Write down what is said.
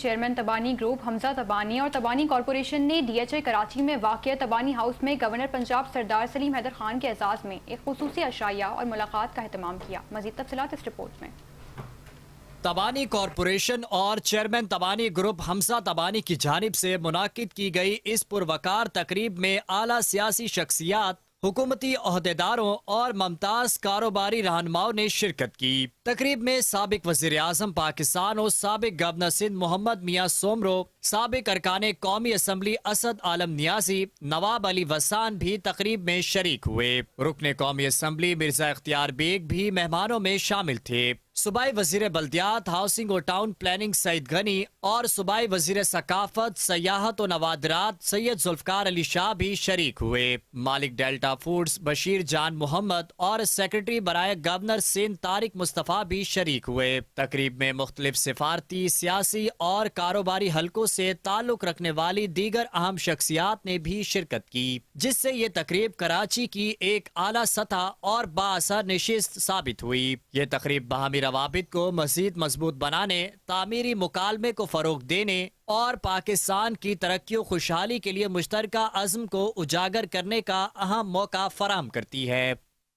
Chairman تبانی group حمزہ تبانی اور تبانی corporation نے D H A Karachi میں واقع تبانی ہاؤس میں گورنر پنجاب سردار سلیم حیدر خان کے اعزاز میں ایک خصوصی عشائیہ اور ملاقات کا اہتمام کیا۔ مزید تفصیلات اس رپورٹ میں۔ تبانی کارپوریشن اور چیئرمین تبانی گروپ حمزہ تبانی کی جانب سے منعقد کی گئی اس پروقار تقریب میں اعلیٰ سیاسی شخصیات، حکومتی عہدیداروں اور ممتاز کاروباری رہنماؤں نے شرکت کی۔ تقریب میں سابق وزیر اعظم پاکستان اور سابق گورنر سندھ محمد میاں سومرو، سابق ارکان قومی اسمبلی اسد عالم نیازی، نواب علی وسان بھی تقریب میں شریک ہوئے۔ رکن قومی اسمبلی مرزا اختیار بیگ بھی مہمانوں میں شامل تھے۔ صوبائی وزیر بلدیات، ہاؤسنگ اور ٹاؤن پلاننگ سعید غنی اور صوبائی وزیر ثقافت، سیاحت و نوادرات سید ذوالفقار علی شاہ بھی شریک ہوئے۔ مالک ڈیلٹا فوڈز بشیر جان محمد اور سیکرٹری برائے گورنر سندھ طارق مصطفیٰ بھی شریک ہوئے۔ تقریب میں مختلف سفارتی، سیاسی اور کاروباری حلقوں سے تعلق رکھنے والی دیگر اہم شخصیات نے بھی شرکت کی، جس سے یہ تقریب کراچی کی ایک اعلیٰ سطح اور بااثر نشست ثابت ہوئی۔ یہ تقریب باہمی روابط کو مزید مضبوط بنانے، تعمیری مکالمے کو فروغ دینے اور پاکستان کی ترقی و خوشحالی کے لیے مشترکہ عزم کو اجاگر کرنے کا اہم موقع فراہم کرتی ہے۔